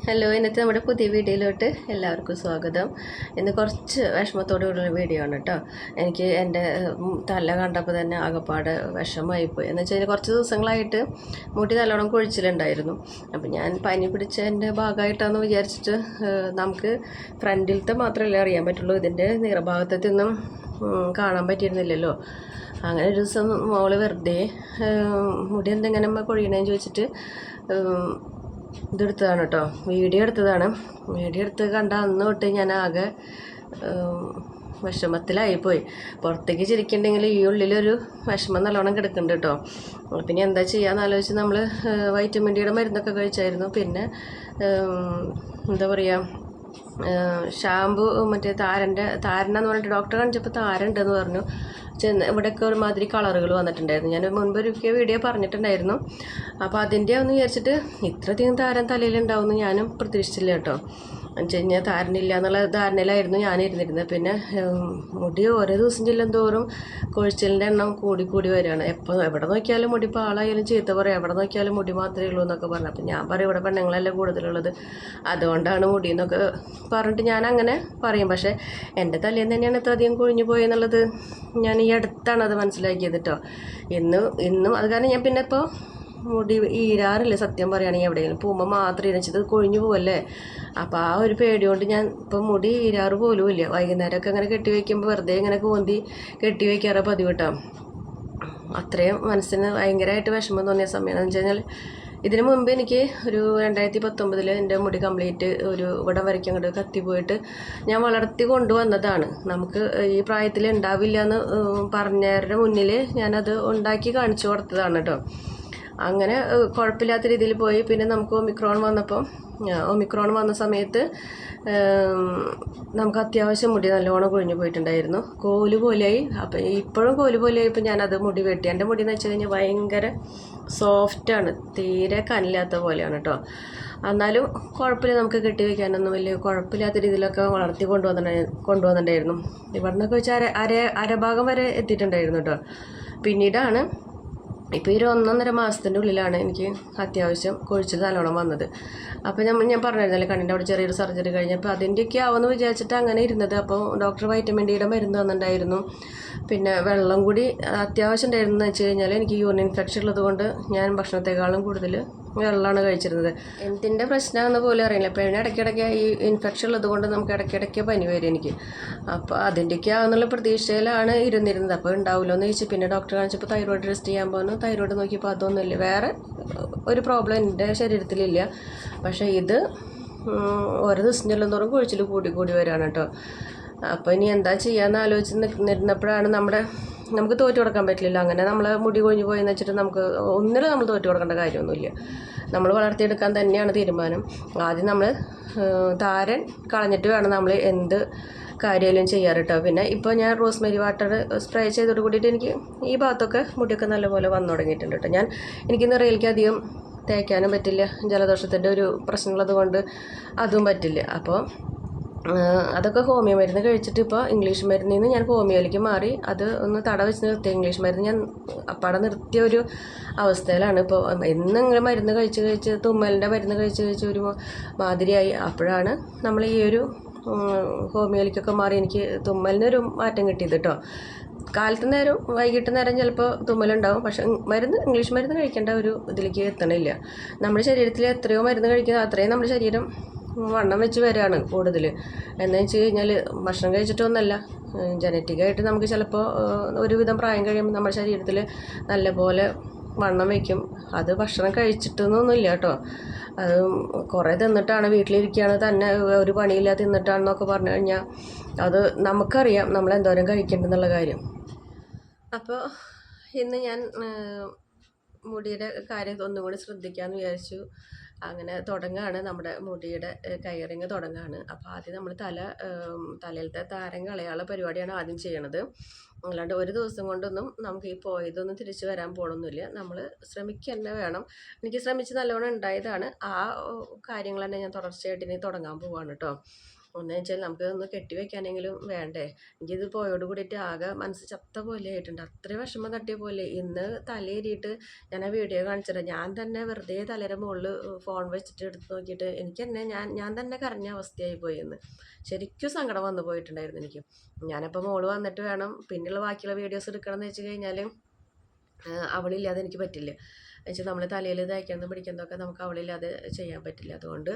Hello, ഇന്നത്തെ നമ്മുടെ പുതിയ വീഡിയോയിലോട്ട് എല്ലാവർക്കും സ്വാഗതം. ഇന്ന് കുറച്ച് വിഷമത്തോടുള്ള വീഡിയോ ആണ് കേട്ടോ. എനിക്ക് എൻ്റെ തല കണ്ടപ്പോൾ തന്നെ ആകപ്പാട് വിഷമമായിപ്പോയി. എന്ന് വെച്ച് കഴിഞ്ഞാൽ കുറച്ച് ദിവസങ്ങളായിട്ട് മുടി നല്ലോണം കൊഴിച്ചിലുണ്ടായിരുന്നു. അപ്പം ഞാൻ പനി പിടിച്ചതിൻ്റെ ഭാഗമായിട്ടാണെന്ന് വിചാരിച്ചിട്ട് നമുക്ക് ഫ്രണ്ടിലത്തെ മാത്രമല്ലേ അറിയാൻ പറ്റുള്ളൂ, ഇതിൻ്റെ നിറഭാഗത്തൊന്നും കാണാൻ പറ്റിയിരുന്നില്ലല്ലോ. അങ്ങനെ ഒരു ദിവസം മോള് വെറുതെ മുടി എന്തെങ്ങനെ കൊഴിയണേന്ന് ചോദിച്ചിട്ട് ഇതെടുത്തതാണ് കേട്ടോ, വീഡിയോ എടുത്തതാണ്. വീഡിയോ എടുത്ത് കണ്ട അന്ന് തൊട്ട് ഞാൻ ആകെ വിഷമത്തിലായിപ്പോയി. പുറത്തേക്ക് ചിരിക്കണ്ടെങ്കിൽ ഈ ഉള്ളിലൊരു വിഷമം നല്ലോണം കിടക്കുന്നുണ്ട് കേട്ടോ. പിന്നെ എന്താ ചെയ്യാന്ന് ആലോചിച്ച് നമ്മൾ വൈറ്റമിൻ ഡിയുടെ മരുന്നൊക്കെ കഴിച്ചായിരുന്നു. പിന്നെ എന്താ പറയുക, ഷാമ്പു മറ്റേ താരനെന്ന് പറഞ്ഞിട്ട് ഡോക്ടറെ കാണിച്ചപ്പോൾ താരണ്ടെന്ന് പറഞ്ഞു. ഇവിടെയൊക്കെ ഒരുമാതിരി കളറുകൾ വന്നിട്ടുണ്ടായിരുന്നു. ഞാൻ മുൻപ് ഒരിക്കൽ വീഡിയോ പറഞ്ഞിട്ടുണ്ടായിരുന്നു. അപ്പോൾ അതിൻ്റെ ഒന്ന് വിചാരിച്ചിട്ട് ഇത്രയധികം താരം തലയിലുണ്ടാവുമെന്ന് ഞാനും പ്രതീക്ഷിച്ചില്ല കേട്ടോ. എന്ന് വെച്ച് കഴിഞ്ഞാൽ താരനില്ല എന്നുള്ള ധാരണയിലായിരുന്നു ഞാനിരുന്നിരുന്നത്. പിന്നെ മുടി ഓരോ ദിവസം ചെല്ലുന്തോറും കൊഴിച്ചിലിൻ്റെ എണ്ണം കൂടി വരികയാണ്. എവിടെ നോക്കിയാലും മുടി പാളായാലും ചീത്ത പറയും, എവിടെ നോക്കിയാലും മുടി മാത്രമേ ഉള്ളൂ എന്നൊക്കെ പറഞ്ഞു. അപ്പം ഞാൻ പറയും ഇവിടെ പെണ്ണുങ്ങളല്ലേ കൂടുതലുള്ളത്, അതുകൊണ്ടാണ് മുടി എന്നൊക്കെ പറഞ്ഞിട്ട് ഞാൻ അങ്ങനെ പറയും. പക്ഷേ എൻ്റെ തലേന്ന് തന്നെയാണ് ഇത്രയധികം കൊഴിഞ്ഞു പോയെന്നുള്ളത് ഞാൻ ഈ അടുത്താണ് അത് മനസ്സിലാക്കിയത് കേട്ടോ. ഇന്നും അത് കാരണം ഞാൻ പിന്നെ ഇപ്പോൾ മുടി ഈരാറില്ല. സത്യം പറയുകയാണെങ്കിൽ എവിടെയെങ്കിലും പോകുമ്പോൾ മാത്രം ഇരച്ചത് കൊഴിഞ്ഞു പോവല്ലേ. അപ്പോൾ ആ ഒരു പേടി കൊണ്ട് ഞാൻ ഇപ്പം മുടി ഈരാറ് പോലും ഇല്ല. വൈകുന്നേരമൊക്കെ അങ്ങനെ കെട്ടി വയ്ക്കുമ്പോൾ വെറുതെ ഇങ്ങനെ കോന്തി കെട്ടി വയ്ക്കാറ് പതിവ് കേട്ടോ. അത്രയും മനസ്സിന് ഭയങ്കരമായിട്ട് വിഷമം തോന്നിയ സമയമാണെന്ന് വെച്ച് കഴിഞ്ഞാൽ ഇതിനു മുമ്പ് എനിക്ക് ഒരു 2019 എൻ്റെ മുടി കംപ്ലീറ്റ് ഒരു ഇവിടം വരയ്ക്കും അങ്ങോട്ട് കത്തിപ്പോയിട്ട് ഞാൻ വളർത്തി കൊണ്ടുവന്നതാണ്. നമുക്ക് ഈ പ്രായത്തിൽ ഉണ്ടാവില്ല എന്ന് പറഞ്ഞവരുടെ മുന്നിൽ ഞാനത് ഉണ്ടാക്കി കാണിച്ചു കൊടുത്തതാണ് കേട്ടോ. അങ്ങനെ കുഴപ്പമില്ലാത്ത രീതിയിൽ പോയി. പിന്നെ നമുക്ക് ഒമിക്രോൺ വന്ന സമയത്ത് നമുക്ക് അത്യാവശ്യം മുടി നല്ലോണം കൊഴിഞ്ഞു പോയിട്ടുണ്ടായിരുന്നു. കോല് പോലെയായി. അപ്പം ഇപ്പോഴും കോല് പോലെയായി. ഇപ്പം ഞാനത് മുടി വെട്ടി. എൻ്റെ മുടി എന്ന് വെച്ച് കഴിഞ്ഞാൽ ഭയങ്കര സോഫ്റ്റാണ്, തീരെ കനില്ലാത്ത പോലെയാണ് കേട്ടോ. എന്നാലും കുഴപ്പമില്ല, നമുക്ക് കെട്ടി വയ്ക്കാനൊന്നും വലിയ കുഴപ്പമില്ലാത്ത രീതിയിലൊക്കെ വളർത്തി കൊണ്ടുവന്നിട്ടുണ്ടായിരുന്നു. ഇവിടെ നിന്നൊക്കെ വെച്ചാൽ അരഭാഗം വരെ എത്തിയിട്ടുണ്ടായിരുന്നു കേട്ടോ. പിന്നീടാണ് ഇപ്പോൾ ഈ 1.5 മാസത്തിൻ്റെ ഉള്ളിലാണ് എനിക്ക് അത്യാവശ്യം കൊഴിച്ചിൽ നല്ലോണം വന്നത്. അപ്പോൾ ഞാൻ പറഞ്ഞിരുന്നല്ലേ, കണ്ണിൻ്റെ അവിടെ ചെറിയൊരു സർജറി കഴിഞ്ഞപ്പോൾ അതിൻ്റെയൊക്കെ ആവുമെന്ന് വിചാരിച്ചിട്ട് അങ്ങനെ ഇരുന്നത്. അപ്പോൾ ഡോക്ടർ വൈറ്റമിൻ ഡിയുടെ മരുന്ന് തന്നിട്ടുണ്ടായിരുന്നു. പിന്നെ വെള്ളം കൂടി അത്യാവശ്യം ഉണ്ടായിരുന്നു. എന്ന് വെച്ച് കഴിഞ്ഞാൽ എനിക്ക് യൂറിൻ ഇൻഫെക്ഷൻ ഉള്ളതുകൊണ്ട് ഞാൻ ഭക്ഷണത്തെക്കാളും കൂടുതൽ വെള്ളമാണ് കഴിച്ചിരുന്നത്. എന്തിൻ്റെ പ്രശ്നമാണെന്ന് പോലും അറിയില്ല. അപ്പോൾ ഇടയ്ക്കിടയ്ക്ക് ഈ ഇൻഫെക്ഷൻ ഉള്ളതുകൊണ്ട് നമുക്ക് ഇടയ്ക്കിടയ്ക്ക് പനി വരും എനിക്ക്. അപ്പോൾ അതിൻ്റെയൊക്കെ ആണെന്നുള്ള പ്രതീക്ഷയിലാണ് ഇരുന്നിരുന്നത്. അപ്പോൾ ഉണ്ടാവുമല്ലോ എന്ന് ചോദിച്ചു. പിന്നെ ഡോക്ടറെ കാണിച്ചപ്പോൾ തൈറോയ്ഡ് ടെസ്റ്റ് ചെയ്യാൻ പോകുന്നു. തൈറോയ്ഡ് നോക്കിയപ്പോൾ അതൊന്നുമില്ല, വേറെ ഒരു പ്രോബ്ലം എൻ്റെ ശരീരത്തിലില്ല. പക്ഷേ ഇത് ഓരോ ദിവസം ചെല്ലുന്നതോറും കൊഴിച്ചിൽ കൂടി വരികയാണ് കേട്ടോ. അപ്പോൾ ഇനി എന്താ ചെയ്യാമെന്ന് ആലോചിച്ച് നിന്നിരുന്നപ്പോഴാണ് നമുക്ക് തോറ്റു കൊടുക്കാൻ പറ്റില്ലല്ലോ. അങ്ങനെ നമ്മൾ മുടി കൊഴിഞ്ഞു പോയെന്ന് വെച്ചിട്ട് നമുക്ക് ഒന്നിനും നമ്മൾ തോറ്റു കൊടുക്കേണ്ട കാര്യമൊന്നുമില്ല. നമ്മൾ വളർത്തിയെടുക്കാൻ തന്നെയാണ് തീരുമാനം. ആദ്യം നമ്മൾ താരൻ കളഞ്ഞിട്ട് വേണം നമ്മൾ എന്ത് കാര്യമായാലും ചെയ്യാറ് കേട്ടോ. പിന്നെ ഇപ്പോൾ ഞാൻ റോസ്മേരി വാട്ടർ സ്പ്രേ ചെയ്തോട് കൂടിയിട്ട് എനിക്ക് ഈ ഭാഗത്തൊക്കെ മുടിയൊക്കെ നല്ലപോലെ വന്നു തുടങ്ങിയിട്ടുണ്ട് കേട്ടോ. എനിക്ക് നിറയിലേക്ക് അധികം തേക്കാനും പറ്റില്ല, ജലദോഷത്തിൻ്റെ ഒരു പ്രശ്നമുള്ളത് കൊണ്ട് അതും പറ്റില്ല. അപ്പോൾ അതൊക്കെ ഹോമിയോ മരുന്ന് കഴിച്ചിട്ട് ഇപ്പോൾ ഇംഗ്ലീഷ് മരുന്നിൽ നിന്ന് ഞാൻ ഹോമിയോയിലേക്ക് മാറി. അത് ഒന്ന് വെച്ച് നിർത്തിയ ഇംഗ്ലീഷ് മരുന്ന് ഞാൻ അപ്പാടെ നിർത്തിയ ഒരു അവസ്ഥയിലാണ് ഇപ്പോൾ. ഇങ്ങനെ മരുന്ന് കഴിച്ച് തുമ്മലിൻ്റെ മരുന്ന് കഴിച്ച് ഒരു മാതിരിയായി. അപ്പോഴാണ് നമ്മൾ ഈ ഒരു ഹോമിയോയിലേക്കൊക്കെ മാറി എനിക്ക് തുമ്മലിനൊരു മാറ്റം കിട്ടിയത് കേട്ടോ. കാലത്ത് നേരം വൈകിട്ട് നേരം ചിലപ്പോൾ തുമ്മലുണ്ടാവും. പക്ഷേ ഇംഗ്ലീഷ് മരുന്ന് കഴിക്കേണ്ട ഒരു ഇതിലേക്ക് എത്തണില്ല. നമ്മുടെ ശരീരത്തിൽ എത്രയോ മരുന്ന് കഴിക്കുന്നത് അത്രയും നമ്മുടെ ശരീരം വണ്ണം വെച്ച് വരികയാണ് കൂടുതൽ. എന്ന് വെച്ച് കഴിഞ്ഞാൽ ഭക്ഷണം കഴിച്ചിട്ടൊന്നുമല്ല, ജനറ്റിക്കായിട്ട് നമുക്ക് ചിലപ്പോൾ ഒരുവിധം പ്രായം കഴിയുമ്പോൾ നമ്മുടെ ശരീരത്തിൽ നല്ലപോലെ വണ്ണം വയ്ക്കും. അത് ഭക്ഷണം കഴിച്ചിട്ടൊന്നുമില്ല കേട്ടോ. അത് കുറേ തിന്നിട്ടാണ്, വീട്ടിലിരിക്കുകയാണ് തന്നെ ഒരു പണിയില്ലാതെ തിന്നിട്ടാണെന്നൊക്കെ പറഞ്ഞു കഴിഞ്ഞാൽ അത് നമുക്കറിയാം നമ്മൾ എന്തോരം കഴിക്കേണ്ടെന്നുള്ള കാര്യം. അപ്പോൾ ഇന്ന് ഞാൻ മുടിയുടെ കാര്യം ഒന്നും കൂടി ശ്രദ്ധിക്കാമെന്ന് വിചാരിച്ചു. അങ്ങനെ തുടങ്ങുകയാണ്, നമ്മുടെ മുടിയുടെ കെയറിങ് തുടങ്ങുകയാണ്. അപ്പോൾ ആദ്യം നമ്മൾ തലയിലത്തെ താരം കളയാനുള്ള പരിപാടിയാണ് ആദ്യം ചെയ്യണത്. അല്ലാണ്ട് ഒരു ദിവസം കൊണ്ടൊന്നും നമുക്ക് ഈ പോയതൊന്നും തിരിച്ചു വരാൻ പോകണമെന്നില്ല. നമ്മൾ ശ്രമിക്കുക തന്നെ വേണം. എനിക്ക് ശ്രമിച്ച് നല്ലോണം ഉണ്ടായതാണ്. ആ കാര്യങ്ങൾ തന്നെ ഞാൻ തുടർച്ചയായിട്ട് ഇനി തുടങ്ങാൻ പോവാണ് കേട്ടോ. ഒന്ന് വെച്ചാൽ നമുക്ക് ഒന്ന് കെട്ടി വെക്കാനെങ്കിലും വേണ്ടേ. എനിക്കിത് പോയോട് കൂടിയിട്ട് ആകെ മനസ്സ് ചത്ത പോലെ ആയിട്ടുണ്ട്. അത്രയും വിഷമം തട്ടിയ പോലെ. ഇന്ന് തലയേറിയിട്ട് ഞാൻ ആ വീഡിയോ കാണിച്ചത് ഞാൻ തന്നെ വെറുതെ തലയുടെ മുകളിൽ ഫോൺ വെച്ചിട്ട് എടുത്ത് നോക്കിയിട്ട് എനിക്ക് തന്നെ ഞാൻ തന്നെ കരഞ്ഞ അവസ്ഥയായി പോയി എന്ന്. ശരിക്കും സങ്കടം വന്നു പോയിട്ടുണ്ടായിരുന്നു എനിക്ക്. ഞാനപ്പോൾ മോള് വന്നിട്ട് വേണം പിന്നെയുള്ള ബാക്കിയുള്ള വീഡിയോസ് എടുക്കണം എന്ന് വെച്ച് കഴിഞ്ഞാൽ അവളില്ലാതെ എനിക്ക് പറ്റില്ല. എന്നുവെച്ചാൽ നമ്മൾ തലയിൽ തേക്കുന്നതും പിടിക്കുന്നതൊക്കെ നമുക്ക് അവളില്ലാതെ ചെയ്യാൻ പറ്റില്ല. അതുകൊണ്ട്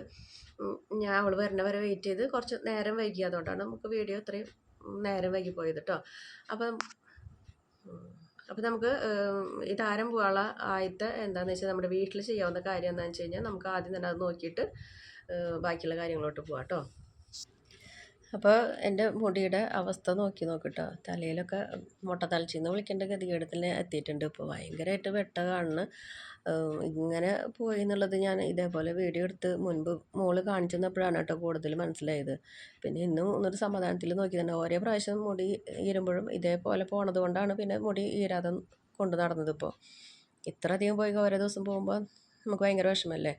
ഞാൻ അവൾ വരുന്ന വരെ വെയിറ്റ് ചെയ്ത് കുറച്ച് നേരം വൈകി. അതുകൊണ്ടാണ് നമുക്ക് വീഡിയോ ഇത്രയും നേരം വൈകി പോയത് കേട്ടോ. അപ്പം നമുക്ക് ഈ താരം പോകാനുള്ള ആദ്യത്തെ എന്താണെന്ന് വെച്ചാൽ നമ്മുടെ വീട്ടിൽ ചെയ്യാവുന്ന കാര്യം എന്താണെന്ന് വെച്ച് കഴിഞ്ഞാൽ നമുക്ക് ആദ്യം തന്നെ അത് നോക്കിയിട്ട് ബാക്കിയുള്ള കാര്യങ്ങളോട്ട് പോകാം കേട്ടോ. അപ്പോൾ എൻ്റെ മുടിയുടെ അവസ്ഥ നോക്കിട്ടോ. തലയിലൊക്കെ മൊട്ടത്തലച്ചിന്ന് വിളിക്കേണ്ട ഗതികേടത്തിൽ എത്തിയിട്ടുണ്ട്. ഇപ്പോൾ ഭയങ്കരമായിട്ട് വെട്ട കാണുന്നു. ഇങ്ങനെ പോയി എന്നുള്ളത് ഞാൻ ഇതേപോലെ വീഡിയോ എടുത്ത് മുൻപ് മോള് കാണിച്ചു തന്നപ്പോഴാണ് കേട്ടോ കൂടുതൽ മനസ്സിലായത്. പിന്നെ ഇന്നും ഒന്നൊരു സമാധാനത്തിൽ നോക്കി തന്നെ ഓരോ പ്രാവശ്യം മുടി ഈരുമ്പോഴും ഇതേപോലെ പോണത് കൊണ്ടാണ് പിന്നെ മുടി ഈരാതെ കൊണ്ട് നടന്നത്. ഇപ്പോൾ ഇത്ര അധികം പോയി ഓരോ ദിവസം പോകുമ്പോൾ നമുക്ക് ഭയങ്കര വിഷമല്ലേ.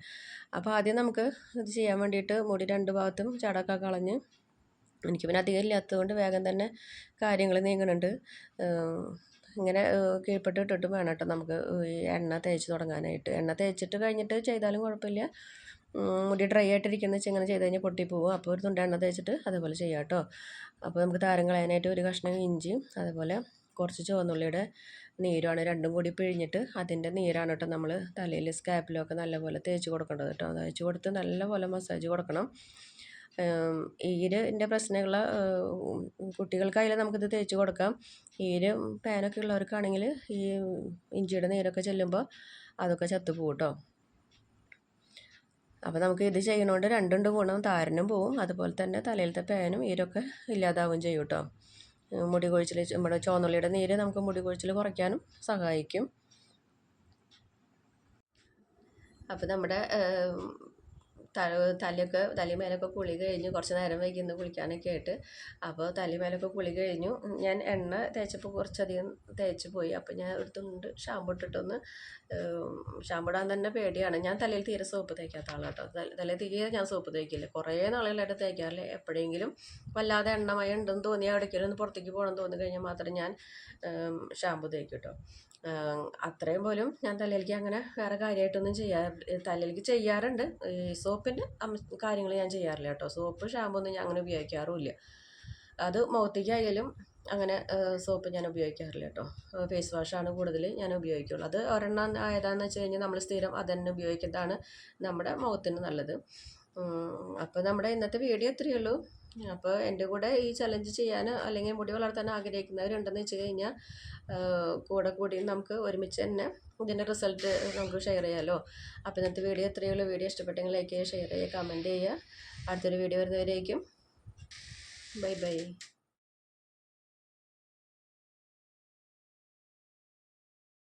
അപ്പോൾ ആദ്യം നമുക്ക് ഇത് ചെയ്യാൻ വേണ്ടിയിട്ട് മുടി 2 ഭാഗത്തും ചടക്കൊക്കെ കളഞ്ഞ് എനിക്ക് പിന്നെ അധികം ഇല്ലാത്തതുകൊണ്ട് വേഗം തന്നെ കാര്യങ്ങൾ നീങ്ങുന്നുണ്ട്. ഇങ്ങനെ കീഴ്പ്പെട്ട് ഇട്ടിട്ട് വേണം കേട്ടോ നമുക്ക് ഈ എണ്ണ തേച്ച് തുടങ്ങാനായിട്ട്. എണ്ണ തേച്ചിട്ട് കഴിഞ്ഞിട്ട് ചെയ്താലും കുഴപ്പമില്ല. മുടി ഡ്രൈ ആയിട്ടിരിക്കുന്ന വെച്ചാൽ ഇങ്ങനെ ചെയ്ത് കഴിഞ്ഞാൽ പൊട്ടിപ്പോവും. അപ്പോൾ ഒരു തുണ്ട് എണ്ണ തേച്ചിട്ട് അതേപോലെ ചെയ്യാം കേട്ടോ. അപ്പോൾ നമുക്ക് താരം കളയാനായിട്ട് ഒരു കഷ്ണം ഇഞ്ചിയും അതേപോലെ കുറച്ച് ചുവന്നുള്ളിയുടെ നീരുമാണ് രണ്ടും കൂടി പിഴിഞ്ഞിട്ട് അതിൻ്റെ നീരാണ് കേട്ടോ നമ്മൾ തലയിൽ സ്കാപ്പിലൊക്കെ നല്ലപോലെ തേച്ച് കൊടുക്കേണ്ടത് കേട്ടോ. തേച്ച് കൊടുത്ത് നല്ലപോലെ മസാജ് കൊടുക്കണം. ഈരിൻ്റെ പ്രശ്നമുള്ള കുട്ടികൾക്കായാലും നമുക്കിത് തേച്ച് കൊടുക്കാം. ഈര് പാനൊക്കെ ഉള്ളവർക്കാണെങ്കിൽ ഈ ഇഞ്ചിയുടെ നീരൊക്കെ ചെല്ലുമ്പോൾ അതൊക്കെ ചത്തുപോകും കേട്ടോ. അപ്പോൾ നമുക്ക് ഇത് ചെയ്യണോണ്ട് രണ്ടുണ്ട് ഗുണം. താരനും പോവും, അതുപോലെ തന്നെ തലയിലത്തെ പാനും ഈരൊക്കെ ഇല്ലാതാവും ചെയ്യും കേട്ടോ. മുടി കൊഴിച്ചിൽ നമ്മുടെ ചുവന്നുള്ളിയുടെ നീര് നമുക്ക് മുടി കൊഴിച്ചിൽ കുറയ്ക്കാനും സഹായിക്കും. അപ്പോൾ നമ്മുടെ തലമേലൊക്കെ കുളി കഴിഞ്ഞു. കുറച്ച് നേരം വൈകി ഇന്ന് കുളിക്കാനൊക്കെ ആയിട്ട്. അപ്പോൾ തലമേലൊക്കെ കുളി കഴിഞ്ഞു. ഞാൻ എണ്ണ തേച്ചപ്പോൾ കുറച്ചധികം തേച്ച് പോയി. അപ്പോൾ ഞാൻ ഒരു തുണ്ട് ഷാമ്പു ഇട്ടിട്ടൊന്ന് ഷാമ്പു ഇടാൻ തന്നെ പേടിയാണ്. ഞാൻ തലയിൽ തീരെ സോപ്പ് തേക്കാത്ത ആളാണ് കേട്ടോ. തലയിൽ തീരെ ഞാൻ സോപ്പ് തേക്കില്ല. കുറേ നാളുകളായിട്ട് തേക്കാറില്ല. എപ്പോഴെങ്കിലും വല്ലാതെ എണ്ണമയം ഉണ്ടെന്ന് തോന്നിയാൽ എവിടേക്കെങ്കിലും ഒന്ന് പുറത്തേക്ക് പോകണമെന്ന് തോന്നി കഴിഞ്ഞാൽ മാത്രം ഞാൻ ഷാമ്പു തേക്കും കേട്ടോ. അത്രയും പോലും ഞാൻ തലയിലേക്ക് അങ്ങനെ വേറെ കാര്യമായിട്ടൊന്നും തലയിലേക്ക് ചെയ്യാറുണ്ട്. ഈ സോപ്പിൻ്റെ കാര്യങ്ങൾ ഞാൻ ചെയ്യാറില്ല കേട്ടോ. സോപ്പ് ഷാമ്പു ഒന്നും ഞാൻ അങ്ങനെ ഉപയോഗിക്കാറുമില്ല. അത് മുഖത്തേക്കായാലും അങ്ങനെ സോപ്പ് ഞാൻ ഉപയോഗിക്കാറില്ല കേട്ടോ. ഫേസ് വാഷാണ് കൂടുതൽ ഞാൻ ഉപയോഗിക്കുള്ളൂ. അത് ഒരെണ്ണം ഏതാണെന്ന് വെച്ച് കഴിഞ്ഞാൽ നമ്മൾ സ്ഥിരം അതന്നെ ഉപയോഗിക്കുന്നതാണ് നമ്മുടെ മുഖത്തിന് നല്ലത്. അപ്പോൾ നമ്മുടെ ഇന്നത്തെ വീഡിയോ ഇത്രയേ ഉള്ളൂ. അപ്പോൾ എൻ്റെ കൂടെ ഈ ചലഞ്ച് ചെയ്യാൻ അല്ലെങ്കിൽ മുടി വളർത്താൻ ആഗ്രഹിക്കുന്നവരുണ്ടെന്ന് വെച്ച് കഴിഞ്ഞാൽ കൂടി നമുക്ക് ഒരുമിച്ച് തന്നെ ഇതിൻ്റെ റിസൾട്ട് നമുക്ക് ഷെയർ ചെയ്യാമല്ലോ. അപ്പോൾ ഇന്നത്തെ വീഡിയോ ഇത്രയേ ഉള്ളൂ. വീഡിയോ ഇഷ്ടപ്പെട്ടെങ്കിൽ ലൈക്ക് ചെയ്യുക, ഷെയർ ചെയ്യുക, കമൻറ്റ് ചെയ്യുക. അടുത്തൊരു വീഡിയോ വരുന്നവരേക്കും ബൈ ബൈ.